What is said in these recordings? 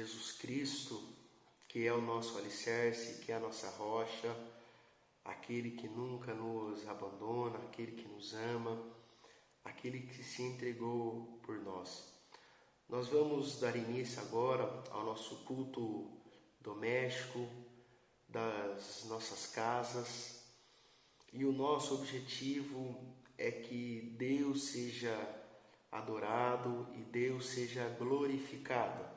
Jesus Cristo, que é o nosso alicerce, que é a nossa rocha, aquele que nunca nos abandona, aquele que nos ama, aquele que se entregou por nós. Nós vamos dar início agora ao nosso culto doméstico das nossas casas, e o nosso objetivo é que Deus seja adorado e Deus seja glorificado.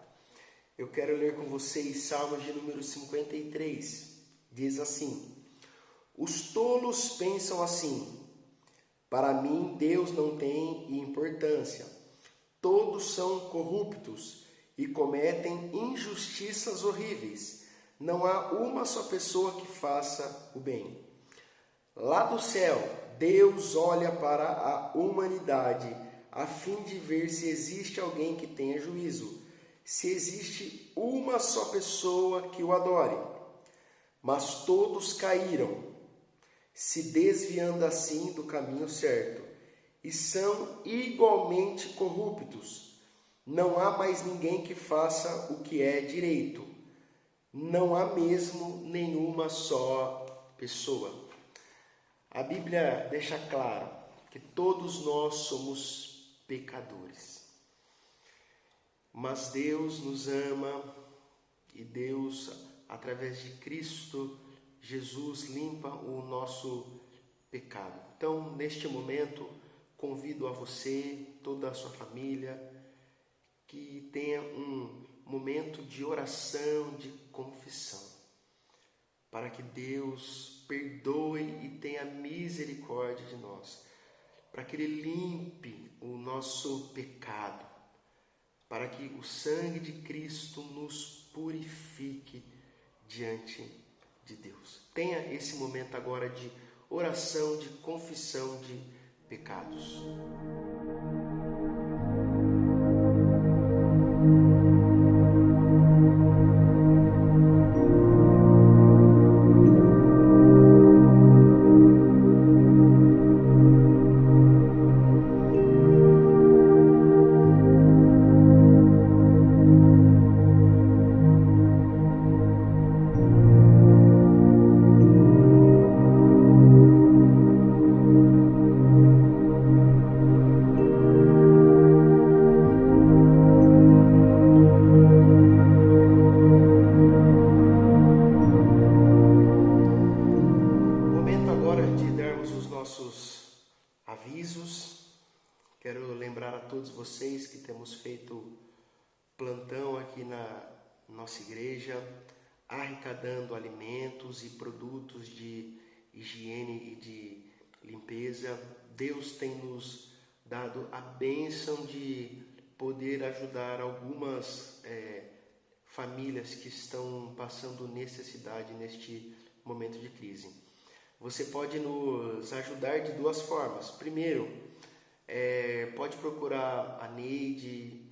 Eu quero ler com vocês Salmos de número 53. Diz assim: os tolos pensam assim: para mim Deus não tem importância. Todos são corruptos e cometem injustiças horríveis. Não há uma só pessoa que faça o bem. Lá do céu, Deus olha para a humanidade a fim de ver se existe alguém que tenha juízo, se existe uma só pessoa que o adore. Mas todos caíram, se desviando assim do caminho certo, e são igualmente corruptos. Não há mais ninguém que faça o que é direito. Não há mesmo nenhuma só pessoa. A Bíblia deixa claro que todos nós somos pecadores. Mas Deus nos ama e Deus, através de Cristo Jesus, limpa o nosso pecado. Então, neste momento, convido a você, toda a sua família, que tenha um momento de oração, de confissão, para que Deus perdoe e tenha misericórdia de nós, para que Ele limpe o nosso pecado, para que o sangue de Cristo nos purifique diante de Deus. Tenha esse momento agora de oração, de confissão de pecados. Quero lembrar a todos vocês que temos feito plantão aqui na nossa igreja, arrecadando alimentos e produtos de higiene e de limpeza. Deus tem nos dado a bênção de poder ajudar algumas famílias que estão passando necessidade neste momento de crise. Você pode nos ajudar de duas formas. Primeiro, pode procurar a Neide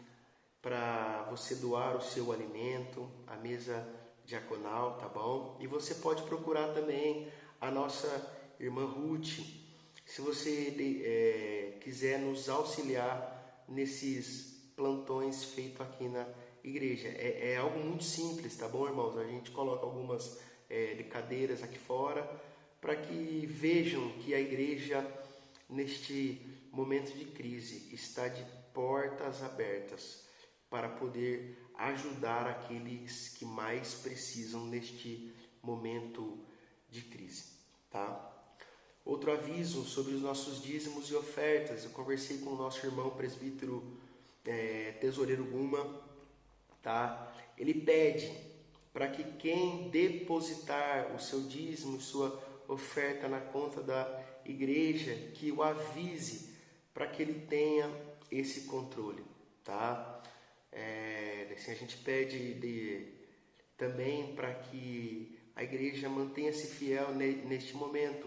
para você doar o seu alimento, a mesa diaconal, tá bom? E você pode procurar também a nossa irmã Ruth, se você quiser nos auxiliar nesses plantões feitos aqui na igreja. É algo muito simples, tá bom, irmãos? A gente coloca algumas cadeiras aqui fora para que vejam que a igreja, neste momento de crise, está de portas abertas para poder ajudar aqueles que mais precisam neste momento de crise, tá? Outro aviso sobre os nossos dízimos e ofertas. Eu conversei com o nosso irmão presbítero tesoureiro Guma, tá? Ele pede para que quem depositar o seu dízimo e sua oferta na conta da igreja, que o avise para que ele tenha esse controle, tá? Assim, a gente pede também para que a igreja mantenha-se fiel neste momento,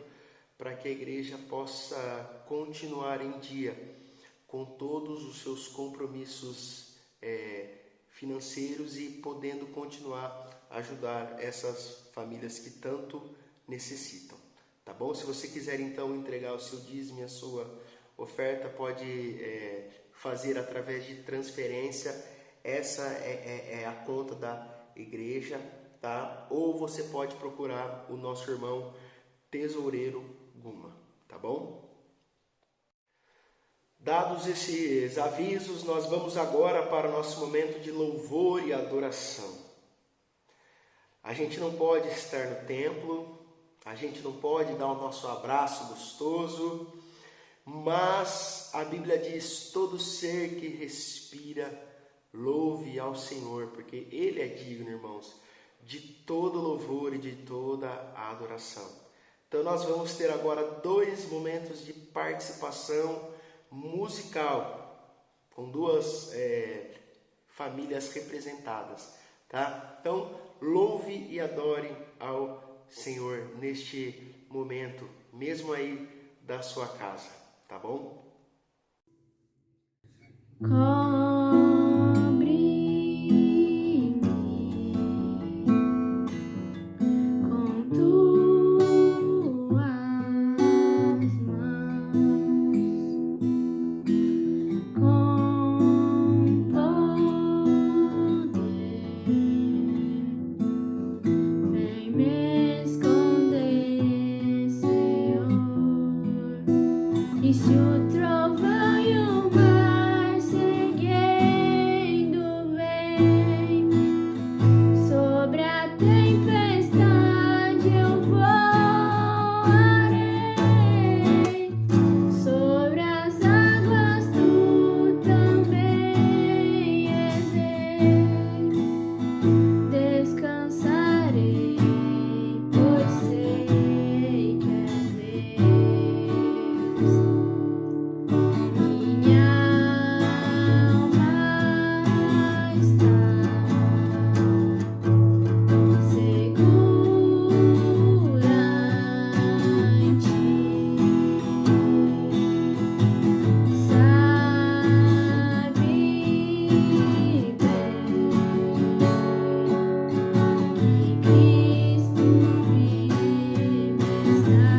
para que a igreja possa continuar em dia com todos os seus compromissos financeiros e podendo continuar a ajudar essas famílias que tanto necessitam, tá bom? Se você quiser então entregar o seu dízimo e a sua oferta, pode fazer através de transferência essa é a conta da igreja, tá? Ou você pode procurar o nosso irmão Tesoureiro Guma, tá bom? Dados esses avisos, nós vamos agora para o nosso momento de louvor e adoração. A gente não pode estar no templo, a gente não pode dar o nosso abraço gostoso, mas a Bíblia diz: todo ser que respira, louve ao Senhor, porque Ele é digno, irmãos, de todo louvor e de toda adoração. Então nós vamos ter agora 2 momentos de participação musical, com 2 famílias representadas, tá? Então, louve e adore ao Senhor neste momento, mesmo aí da sua casa, tá bom? E se o trovão e o mar seguindo vem, sobre a tempestade eu voarei, sobre as águas tu também és rei. Descansarei, pois sei que és Deus. Minha alma está segura em ti. Sabe bem que Cristo firme está.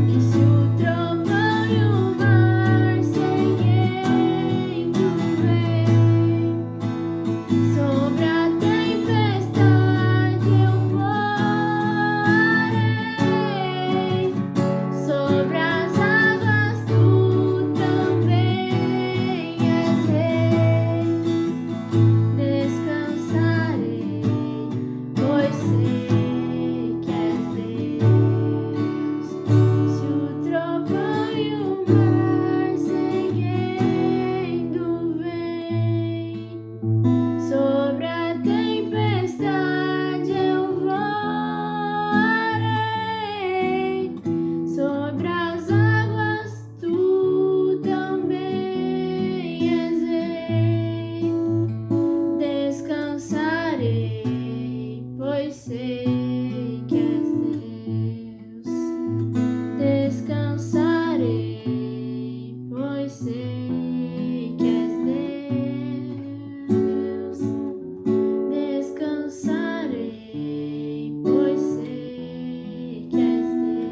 E se o trovão e o mar seguindo vem, sobre a tempestade eu voarei, sobre as águas tu também és rei. Descansarei, pois sei que és Deus. Se o trovão e o mar seguindo vem, sobre a tempestade eu voarei, sobre as águas tu também és rei. Descansarei, pois sei que és Deus. Descansarei, pois sei que és Deus. Descansarei, pois sei que és Deus.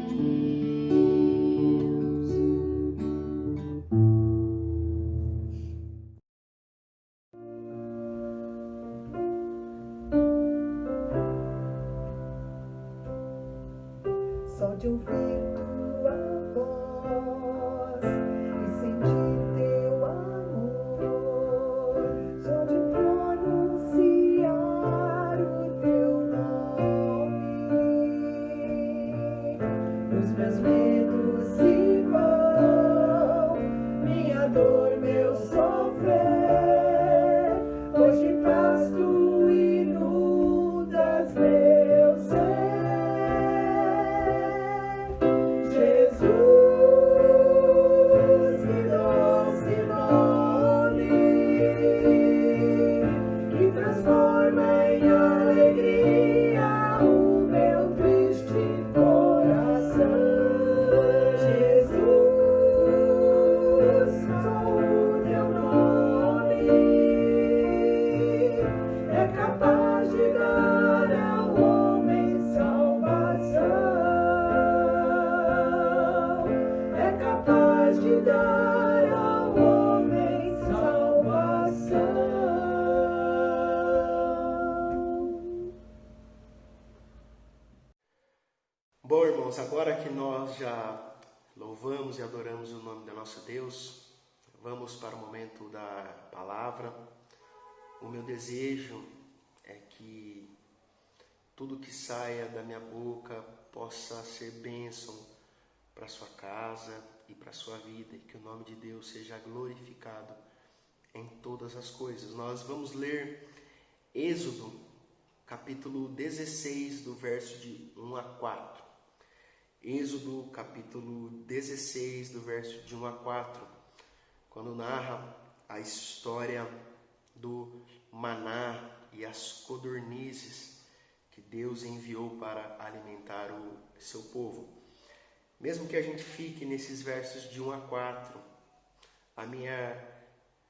Só de ouvir tua voz e sentir teu amor, só de pronunciar o teu nome, os meus medos se vão, minha dor, meu sofrer, pois de paz tu inundas meu ser. irmãos, agora que nós já louvamos e adoramos o nome do nosso Deus, vamos para o momento da palavra. O meu desejo é que tudo que saia da minha boca possa ser bênção para a sua casa e para a sua vida, e que o nome de Deus seja glorificado em todas as coisas. Nós vamos ler Êxodo, capítulo 16, do verso de 1 a 4. Êxodo, capítulo 16, do verso de 1 a 4, quando narra a história do maná e as codornizes que Deus enviou para alimentar o seu povo. Mesmo que a gente fique nesses versos de 1 a 4, a minha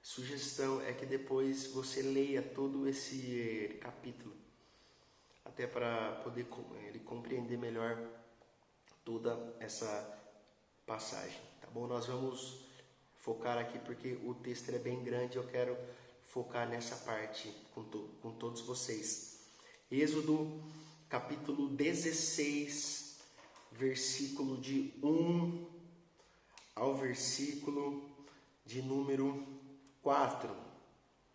sugestão é que depois você leia todo esse capítulo, até para poder ele compreender melhor toda essa passagem, tá bom? Nós vamos focar aqui porque o texto é bem grande, eu quero focar nessa parte com todos vocês. Êxodo, capítulo 16, versículo de 1 ao versículo de número 4,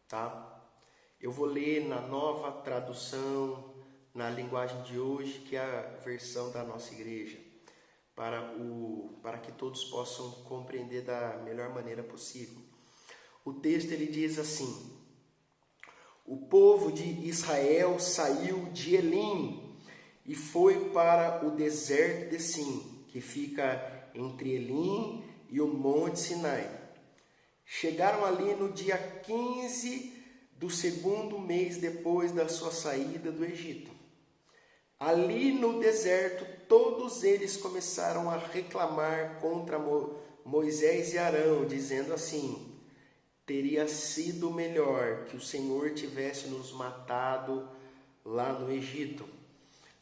tá? Eu vou ler na Nova Tradução, na linguagem de hoje, que é a versão da nossa igreja, para que todos possam compreender da melhor maneira possível. O texto ele diz assim: o povo de Israel saiu de Elim e foi para o deserto de Sim, que fica entre Elim e o Monte Sinai. Chegaram ali no dia 15 do segundo mês depois da sua saída do Egito. Ali no deserto, todos eles começaram a reclamar contra Moisés e Arão, dizendo assim: teria sido melhor que o Senhor tivesse nos matado lá no Egito.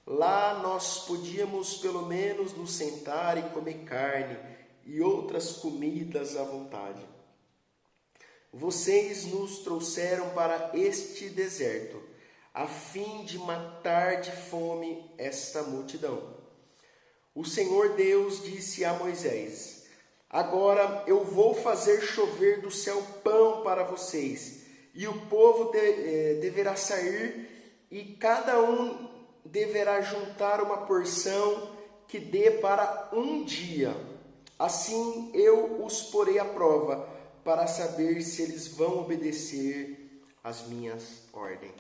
Lá nós podíamos pelo menos nos sentar e comer carne e outras comidas à vontade. Vocês nos trouxeram para este deserto, a fim de matar de fome esta multidão. O Senhor Deus disse a Moisés: agora eu vou fazer chover do céu pão para vocês, e o povo deverá sair, e cada um deverá juntar uma porção que dê para um dia. Assim eu os porei à prova, para saber se eles vão obedecer às minhas ordens.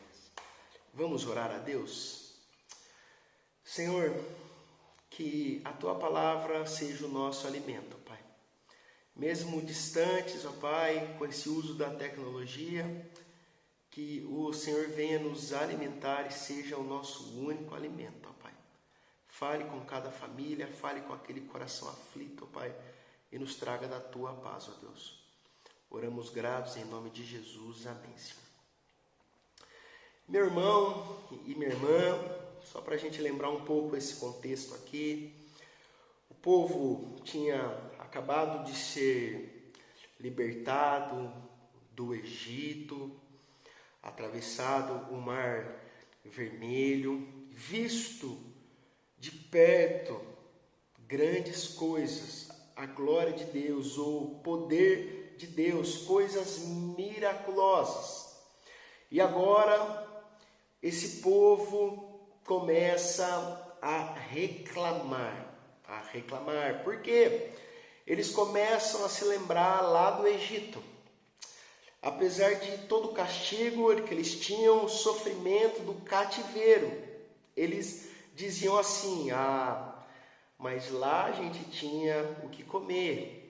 Vamos orar a Deus? Senhor, que a Tua palavra seja o nosso alimento, Pai. Mesmo distantes, ó Pai, com esse uso da tecnologia, que o Senhor venha nos alimentar e seja o nosso único alimento, ó Pai. Fale com cada família, fale com aquele coração aflito, ó Pai, e nos traga da Tua paz, ó Deus. Oramos gratos em nome de Jesus. Amém, Senhor. Meu irmão e minha irmã, só para a gente lembrar um pouco esse contexto aqui, o povo tinha acabado de ser libertado do Egito, atravessado o Mar Vermelho, visto de perto grandes coisas, a glória de Deus, o poder de Deus, coisas miraculosas. E agora esse povo começa a reclamar. Por quê? Eles começam a se lembrar lá do Egito. Apesar de todo o castigo que eles tinham, o sofrimento do cativeiro, eles diziam assim: mas lá a gente tinha o que comer.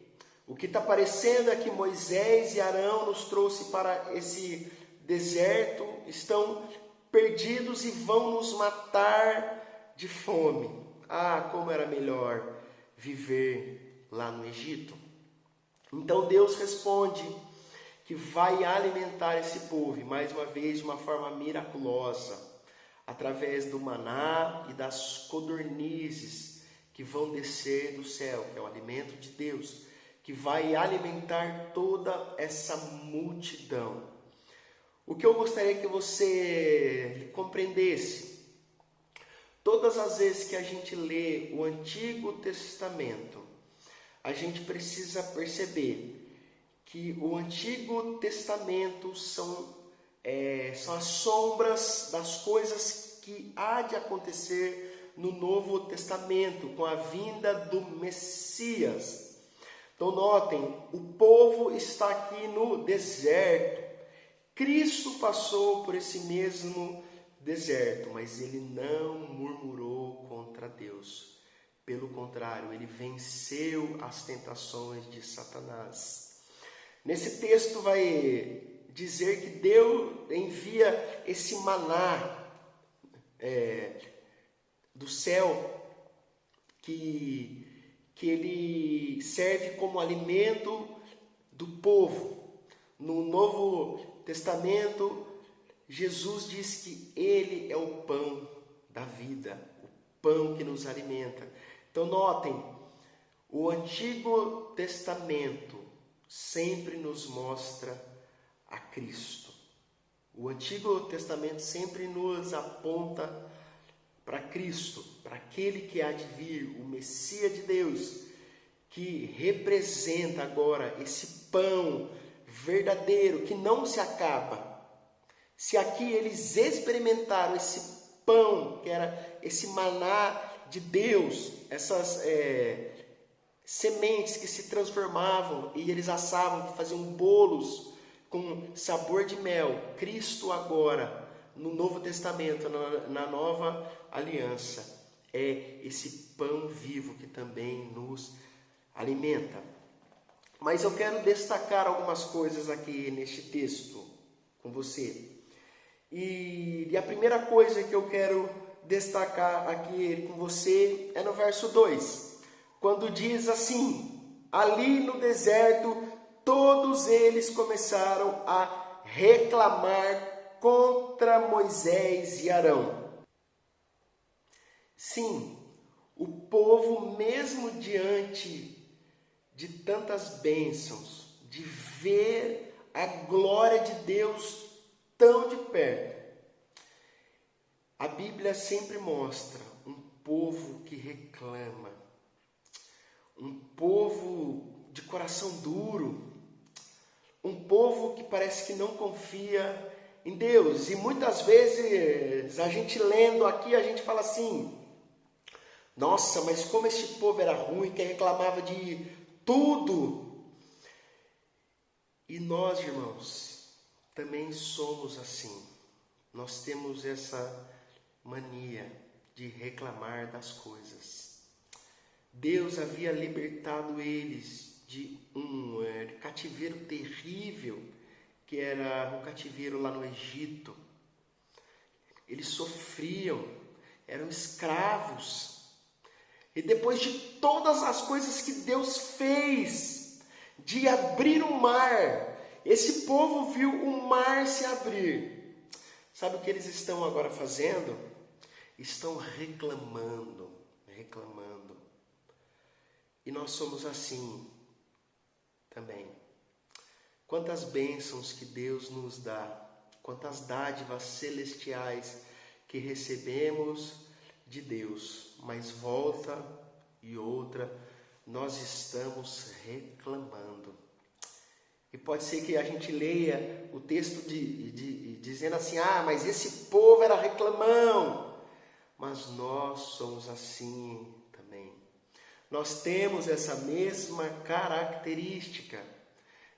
O que está parecendo é que Moisés e Arão nos trouxe para esse deserto, estão perdidos e vão nos matar de fome. Como era melhor viver lá no Egito. Então Deus responde que vai alimentar esse povo, e mais uma vez de uma forma miraculosa, através do maná e das codornizes que vão descer do céu, que é o alimento de Deus, que vai alimentar toda essa multidão. O que eu gostaria que você compreendesse: Todas as vezes que a gente lê o Antigo Testamento, a gente precisa perceber que o Antigo Testamento são as sombras das coisas que há de acontecer no Novo Testamento, com a vinda do Messias. Então notem, o povo está aqui no deserto. Cristo passou por esse mesmo deserto, mas ele não murmurou contra Deus. Pelo contrário, ele venceu as tentações de Satanás. Nesse texto vai dizer que Deus envia esse maná do céu, que ele serve como alimento do povo. No Novo Testamento, Jesus diz que ele é o pão da vida, o pão que nos alimenta. Então notem, o Antigo Testamento sempre nos mostra a Cristo. O Antigo Testamento sempre nos aponta para Cristo, para aquele que há de vir, o Messias de Deus, que representa agora esse pão verdadeiro que não se acaba. Se aqui eles experimentaram esse pão, que era esse maná de Deus, essas sementes que se transformavam e eles assavam, faziam bolos com sabor de mel, Cristo agora, no Novo Testamento, na Nova Aliança, é esse pão vivo que também nos alimenta. Mas eu quero destacar algumas coisas aqui neste texto com você. E a primeira coisa que eu quero destacar aqui com você é no verso 2, quando diz assim: ali no deserto, todos eles começaram a reclamar contra Moisés e Arão. Sim, o povo, mesmo diante de tantas bênçãos, de ver a glória de Deus tão de perto, a Bíblia sempre mostra um povo que reclama, um povo de coração duro, um povo que parece que não confia em Deus. E muitas vezes a gente lendo aqui, a gente fala assim: nossa, mas como esse povo era ruim, que reclamava de tudo. E nós, irmãos, também somos assim. Nós temos essa mania de reclamar das coisas. Deus havia libertado eles de um cativeiro terrível, que era o cativeiro lá no Egito. Eles sofriam, eram escravos. E depois de todas as coisas que Deus fez, de abrir o mar, esse povo viu o mar se abrir. Sabe o que eles estão agora fazendo? Estão reclamando. E nós somos assim também. Quantas bênçãos que Deus nos dá, quantas dádivas celestiais que recebemos de Deus, mas volta e outra nós estamos reclamando. E pode ser que a gente leia o texto dizendo assim: ah, mas esse povo era reclamão. Mas nós somos assim também. Nós temos essa mesma característica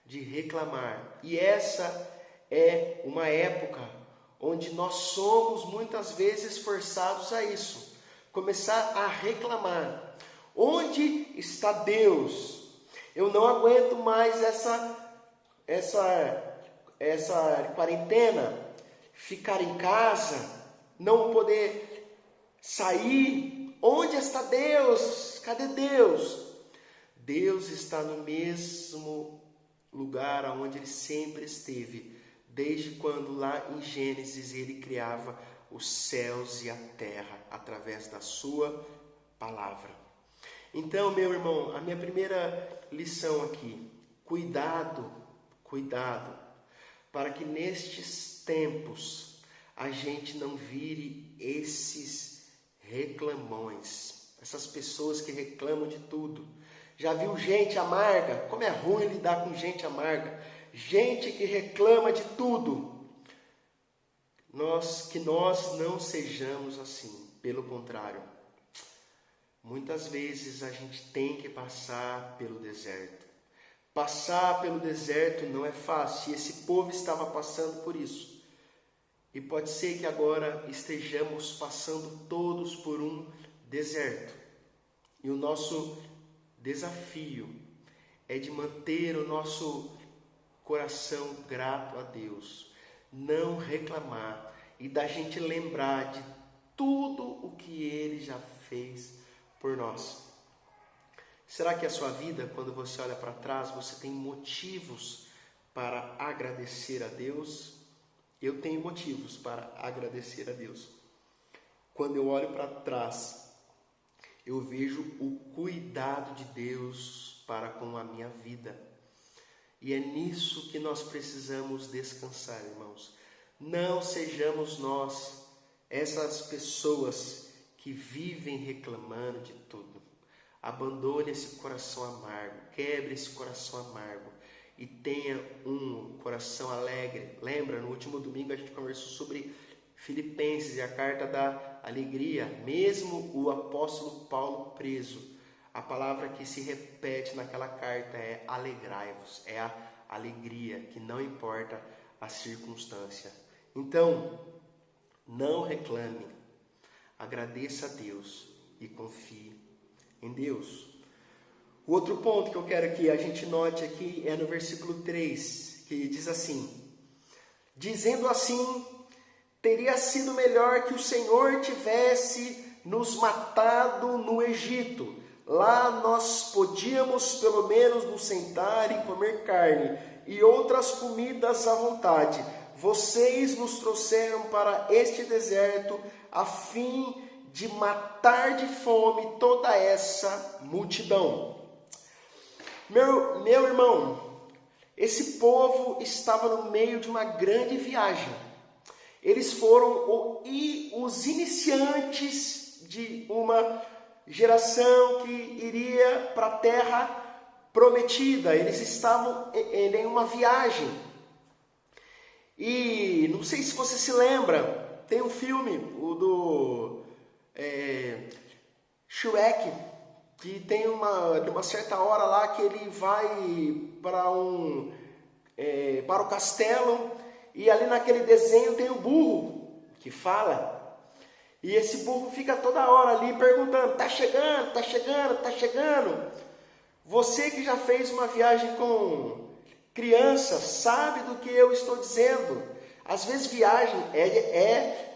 de reclamar. E essa é uma época onde nós somos muitas vezes forçados a isso. Começar a reclamar. Onde está Deus? Eu não aguento mais essa quarentena, ficar em casa, não poder sair. Onde está Deus? Cadê Deus? Deus está no mesmo lugar onde Ele sempre esteve, desde quando lá em Gênesis Ele criava os céus e a terra através da sua palavra. Então, meu irmão, a minha primeira lição aqui: cuidado, para que nestes tempos a gente não vire esses reclamões. Essas pessoas que reclamam de tudo. Já viu gente amarga? Como é ruim lidar com gente amarga. Gente que reclama de tudo. Que nós não sejamos assim. Pelo contrário. Muitas vezes a gente tem que passar pelo deserto. Passar pelo deserto não é fácil. E esse povo estava passando por isso. E pode ser que agora estejamos passando todos por um deserto. E o nosso desafio é de manter o nosso coração grato a Deus. Não reclamar e da gente lembrar de tudo o que Ele já fez por nós. Será que a sua vida, quando você olha para trás, você tem motivos para agradecer a Deus? Eu tenho motivos para agradecer a Deus. Quando eu olho para trás, eu vejo o cuidado de Deus para com a minha vida. E é nisso que nós precisamos descansar, irmãos. Não sejamos nós essas pessoas que vivem reclamando de tudo. Abandone esse coração amargo, quebre esse coração amargo e tenha um coração alegre. Lembra, no último domingo a gente conversou sobre Filipenses e a carta da alegria. Mesmo o apóstolo Paulo preso, a palavra que se repete naquela carta é alegrai-vos, é a alegria, que não importa a circunstância. Então, não reclame, agradeça a Deus e confie em Deus. O outro ponto que eu quero que a gente note aqui é no versículo 3, que diz assim: dizendo assim, teria sido melhor que o Senhor tivesse nos matado no Egito. Lá nós podíamos pelo menos nos sentar e comer carne e outras comidas à vontade. Vocês nos trouxeram para este deserto a fim de matar de fome toda essa multidão. Meu irmão, esse povo estava no meio de uma grande viagem. Eles foram os iniciantes de uma geração que iria para a terra prometida. Eles estavam em uma viagem. E não sei se você se lembra, tem um filme, o do Shrek, que tem uma certa hora lá que ele vai para o castelo, e ali naquele desenho tem o burro que fala. E esse burro fica toda hora ali perguntando: tá chegando, tá chegando, tá chegando. Você que já fez uma viagem com criança sabe do que eu estou dizendo. Às vezes viagem é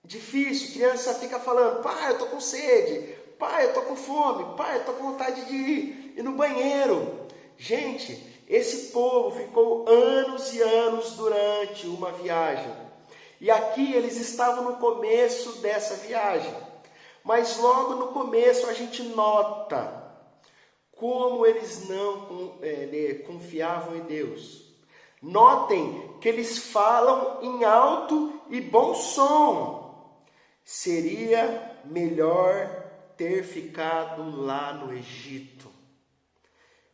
difícil. Criança fica falando: pai, eu tô com sede. Pai, eu tô com fome. Pai, eu tô com vontade de ir no banheiro. Gente, esse povo ficou anos e anos durante uma viagem. E aqui eles estavam no começo dessa viagem. Mas logo no começo a gente nota como eles não confiavam em Deus. Notem que eles falam em alto e bom som. Seria melhor ter ficado lá no Egito,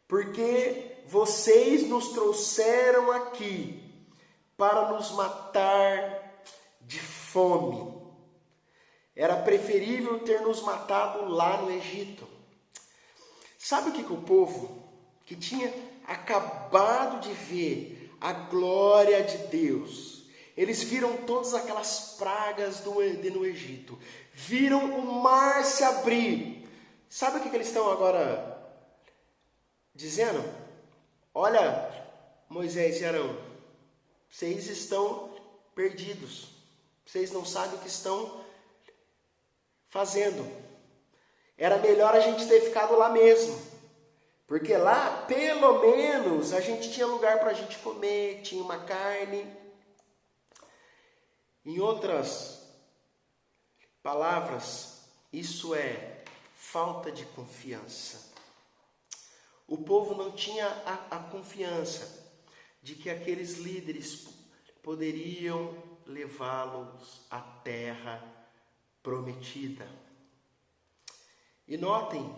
porque vocês nos trouxeram aqui para nos matar de fome. Era preferível ter nos matado lá no Egito. Sabe o que o povo que tinha acabado de ver a glória de Deus, eles viram todas aquelas pragas no Egito, viram o mar se abrir. Sabe o que eles estão agora dizendo? Olha, Moisés e Arão, vocês estão perdidos. Vocês não sabem o que estão fazendo. Era melhor a gente ter ficado lá mesmo. Porque lá, pelo menos, a gente tinha lugar para a gente comer, tinha uma carne. Em outras palavras, isso é falta de confiança. O povo não tinha a confiança de que aqueles líderes poderiam levá-los à terra prometida. E notem,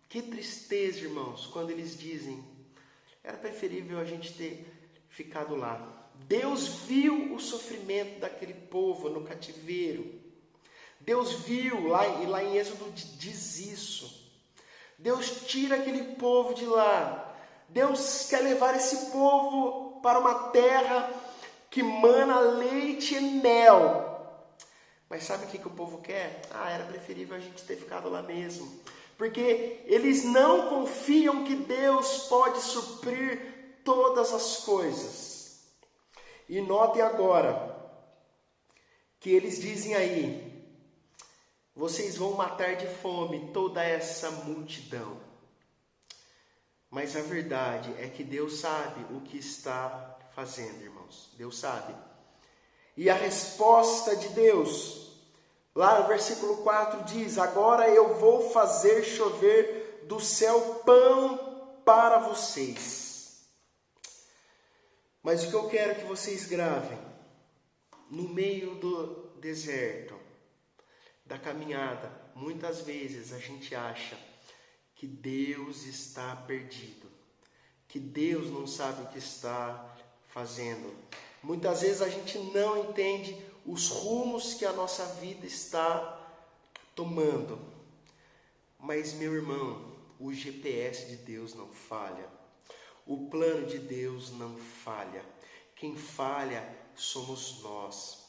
que tristeza, irmãos, quando eles dizem, era preferível a gente ter ficado lá. Deus viu o sofrimento daquele povo no cativeiro. Deus viu, lá em Êxodo diz isso. Deus tira aquele povo de lá. Deus quer levar esse povo para uma terra que mana leite e mel. Mas sabe o que o povo quer? Era preferível a gente ter ficado lá mesmo. Porque eles não confiam que Deus pode suprir todas as coisas. E notem agora que eles dizem aí, vocês vão matar de fome toda essa multidão. Mas a verdade é que Deus sabe o que está fazendo, irmãos. Deus sabe. E a resposta de Deus, lá no versículo 4 diz, agora eu vou fazer chover do céu pão para vocês. Mas o que eu quero que vocês gravem, no meio do deserto, da caminhada, muitas vezes a gente acha que Deus está perdido, que Deus não sabe o que está fazendo. Muitas vezes a gente não entende os rumos que a nossa vida está tomando. Mas, meu irmão, o GPS de Deus não falha. O plano de Deus não falha. Quem falha somos nós.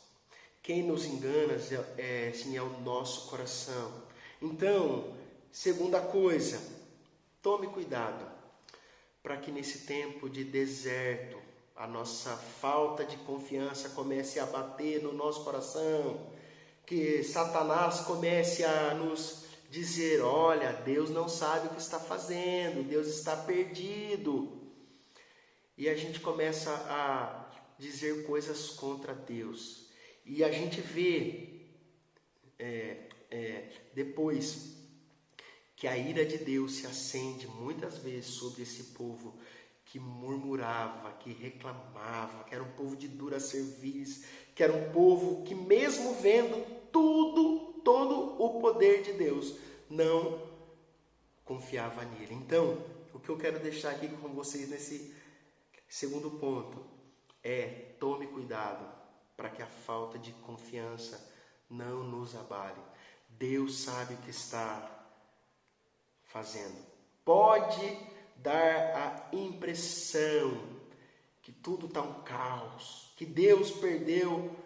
Quem nos engana sim, é o nosso coração. Então, segunda coisa, tome cuidado para que nesse tempo de deserto a nossa falta de confiança comece a bater no nosso coração, que Satanás comece a nos dizer, olha, Deus não sabe o que está fazendo, Deus está perdido. E a gente começa a dizer coisas contra Deus. E a gente vê depois que a ira de Deus se acende muitas vezes sobre esse povo que murmurava, que reclamava, que era um povo de dura cerviz, que era um povo que mesmo vendo todo o poder de Deus, não confiava nele. Então, o que eu quero deixar aqui com vocês nesse segundo ponto é: tome cuidado para que a falta de confiança não nos abale. Deus sabe o que está fazendo. Pode dar a impressão que tudo está um caos, que Deus perdeu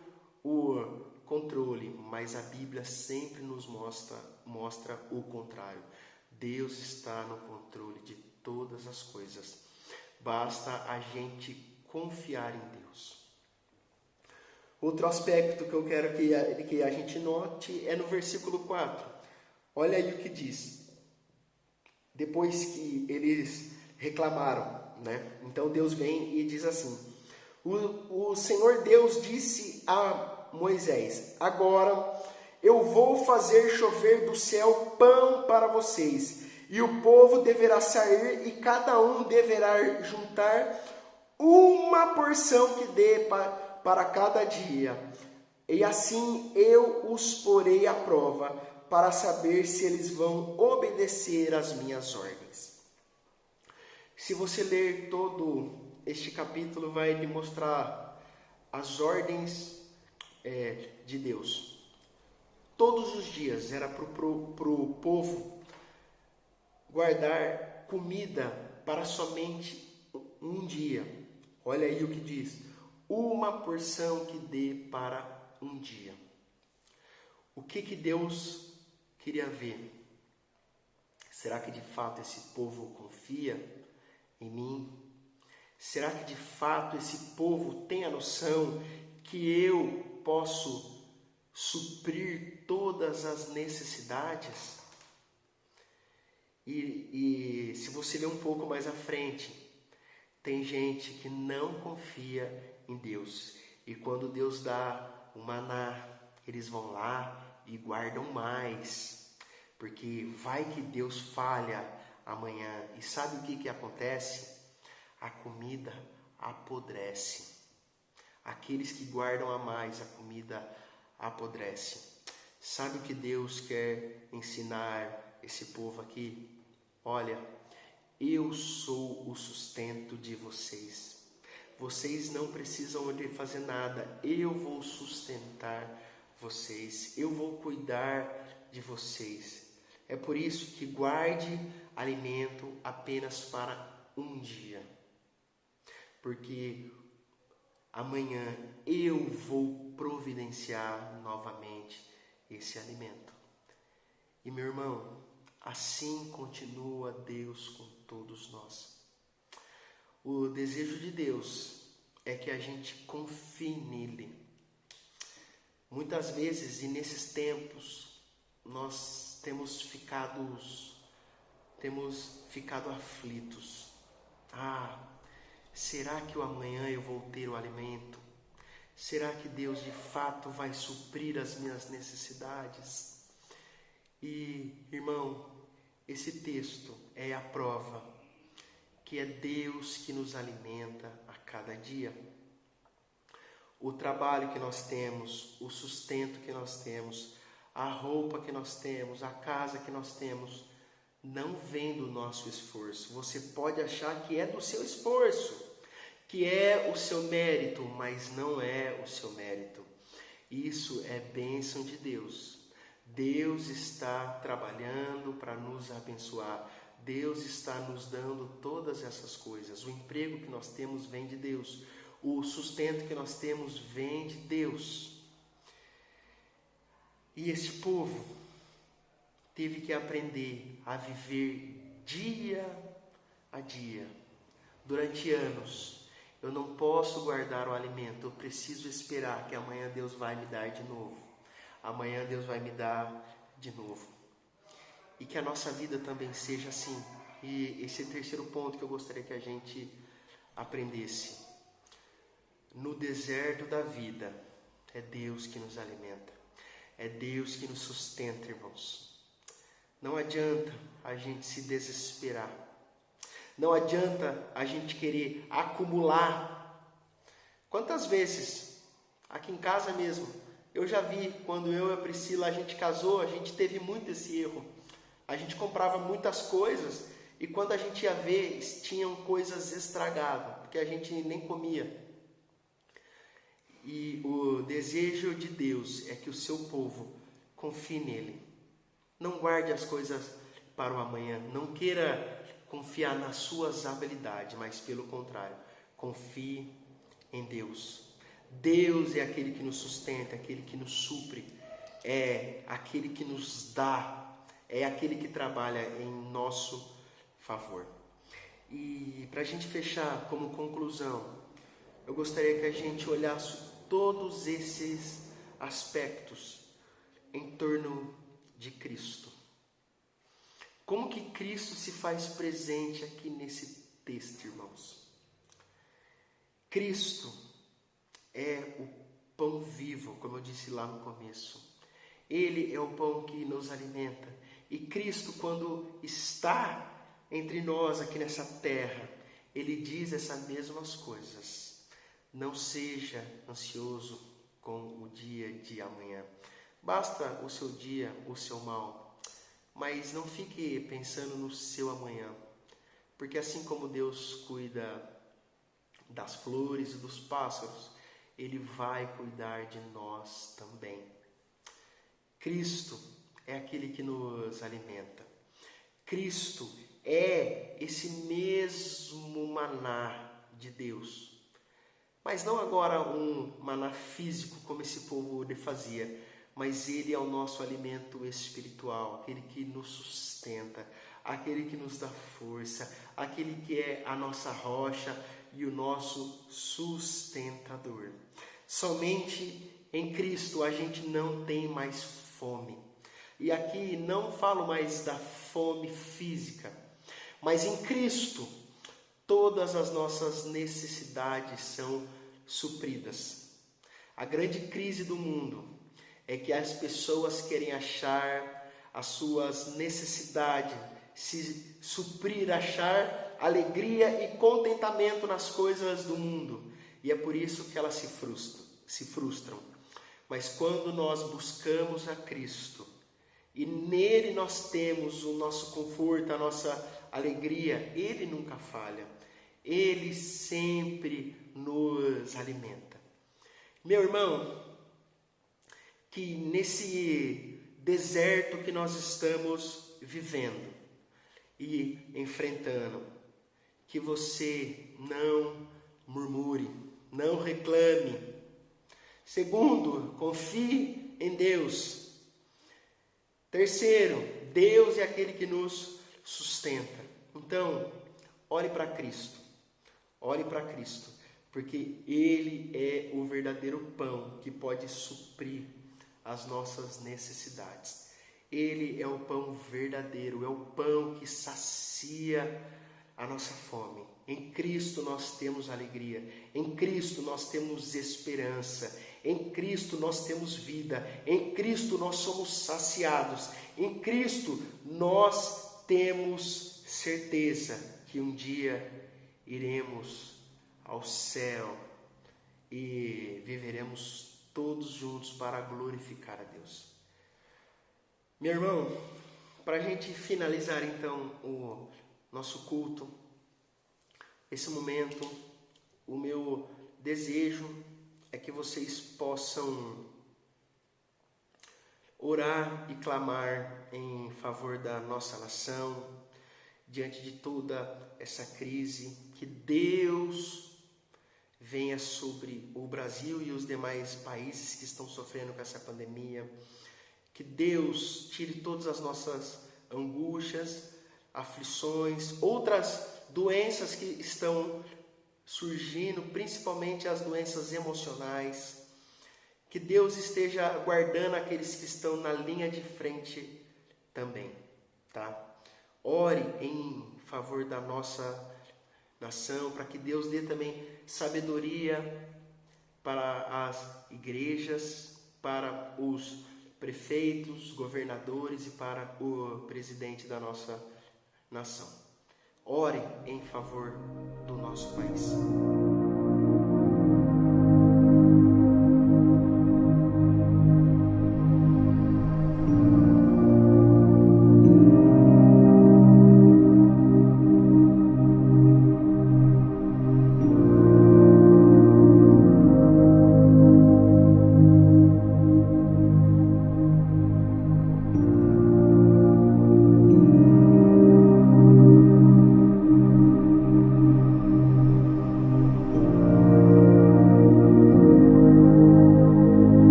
o controle, mas a Bíblia sempre nos mostra o contrário. Deus está no controle de todas as coisas. Basta a gente confiar em Deus. Outro aspecto que eu quero que a gente note é no versículo 4. Olha aí o que diz. Depois que eles reclamaram, né? Então Deus vem e diz assim: o Senhor Deus disse a Moisés: agora eu vou fazer chover do céu pão para vocês, e o povo deverá sair, e cada um deverá juntar uma porção que dê para cada dia. E assim eu os porei à prova, para saber se eles vão obedecer às minhas ordens. Se você ler todo este capítulo, vai lhe mostrar as ordens de Deus. Todos os dias era para o povo guardar comida para somente um dia. Olha aí o que diz: uma porção que dê para um dia. O que Deus queria ver? Será que de fato esse povo confia em mim? Será que de fato esse povo tem a noção que eu posso suprir todas as necessidades? E se você ler um pouco mais à frente, tem gente que não confia em Deus. E quando Deus dá o maná, eles vão lá e guardam mais. Porque vai que Deus falha amanhã. E sabe o que acontece? A comida apodrece. Aqueles que guardam a mais, a comida apodrece. Sabe o que Deus quer ensinar esse povo aqui? Olha, eu sou o sustento de vocês. Vocês não precisam de fazer nada. Eu vou sustentar vocês. Eu vou cuidar de vocês. É por isso que guarde alimento apenas para um dia. Porque amanhã eu vou providenciar novamente esse alimento. E meu irmão, assim continua Deus com todos nós. O desejo de Deus é que a gente confie nele. Muitas vezes, e nesses tempos, nós temos ficado aflitos. Será que o amanhã eu vou ter o alimento? Será que Deus de fato vai suprir as minhas necessidades? E, irmão, esse texto é a prova que é Deus que nos alimenta a cada dia. O trabalho que nós temos, o sustento que nós temos, a roupa que nós temos, a casa que nós temos, não vem do nosso esforço. Você pode achar que é do seu esforço, que é o seu mérito, mas não é o seu mérito. Isso é bênção de Deus. Deus está trabalhando para nos abençoar. Deus está nos dando todas essas coisas. O emprego que nós temos vem de Deus. O sustento que nós temos vem de Deus. E esse povo teve que aprender a viver dia a dia. Durante anos, eu não posso guardar o alimento. Eu preciso esperar que amanhã Deus vai me dar de novo. Amanhã Deus vai me dar de novo. E que a nossa vida também seja assim. E esse é o terceiro ponto que eu gostaria que a gente aprendesse. No deserto da vida, é Deus que nos alimenta. É Deus que nos sustenta, irmãos. Não adianta a gente se desesperar. Não adianta a gente querer acumular. Quantas vezes, aqui em casa mesmo, eu já vi, quando eu e a Priscila, a gente casou, a gente teve muito esse erro. A gente comprava muitas coisas e quando a gente ia ver, tinham coisas estragadas, porque a gente nem comia. E o desejo de Deus é que o seu povo confie nele. Não guarde as coisas para o amanhã. Não queira confiar nas suas habilidades, mas pelo contrário, confie em Deus. Deus é aquele que nos sustenta, aquele que nos supre, é aquele que nos dá, é aquele que trabalha em nosso favor. E para a gente fechar como conclusão, eu gostaria que a gente olhasse todos esses aspectos em torno de Cristo. Como que Cristo se faz presente aqui nesse texto, irmãos? Cristo é o pão vivo, como eu disse lá no começo. Ele é o pão que nos alimenta. E Cristo, quando está entre nós aqui nessa terra, Ele diz essas mesmas coisas. Não seja ansioso com o dia de amanhã. Basta o seu dia, o seu mal. Mas não fique pensando no seu amanhã. Porque assim como Deus cuida das flores e dos pássaros, Ele vai cuidar de nós também. Cristo é aquele que nos alimenta. Cristo é esse mesmo maná de Deus. Mas não agora um maná físico como esse povo fazia, mas Ele é o nosso alimento espiritual, aquele que nos sustenta, aquele que nos dá força, aquele que é a nossa rocha e o nosso sustentador. Somente em Cristo a gente não tem mais fome. E aqui não falo mais da fome física, mas em Cristo todas as nossas necessidades são supridas. A grande crise do mundo é que as pessoas querem achar as suas necessidades, se suprir, achar alegria e contentamento nas coisas do mundo. E é por isso que elas se frustram. Mas quando nós buscamos a Cristo, e nele nós temos o nosso conforto, a nossa alegria, Ele nunca falha. Ele sempre nos alimenta. Meu irmão, que nesse deserto que nós estamos vivendo e enfrentando, que você não murmure, não reclame. Segundo, confie em Deus. Terceiro, Deus é aquele que nos sustenta. Então, olhe para Cristo. Olhe para Cristo, porque Ele é o verdadeiro pão que pode suprir as nossas necessidades. Ele é o pão verdadeiro, é o pão que sacia a nossa fome. Em Cristo nós temos alegria, em Cristo nós temos esperança, em Cristo nós temos vida, em Cristo nós somos saciados, em Cristo nós temos certeza que um dia iremos ao céu e viveremos todos juntos para glorificar a Deus. Meu irmão, para a gente finalizar então o nosso culto, esse momento, o meu desejo é que vocês possam orar e clamar em favor da nossa nação, diante de toda essa crise, que Deus venha sobre o Brasil e os demais países que estão sofrendo com essa pandemia, que Deus tire todas as nossas angústias, aflições, outras doenças que estão surgindo, principalmente as doenças emocionais, que Deus esteja guardando aqueles que estão na linha de frente também, tá? Ore em favor da nossa nação, para que Deus dê também sabedoria para as igrejas, para os prefeitos, governadores e para o presidente da nossa nação. Ore em favor do nosso país.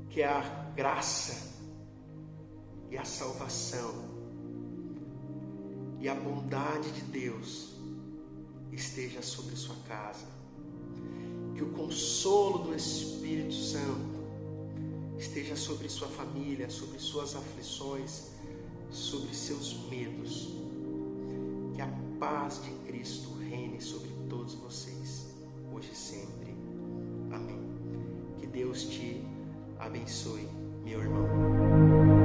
Que a graça e a salvação e a bondade de Deus esteja sobre sua casa. Que o consolo do Espírito Santo esteja sobre sua família, sobre suas aflições, sobre seus medos. Que a paz de Cristo reine sobre todos vocês, hoje e sempre. Amém. Que Deus te abençoe, meu irmão.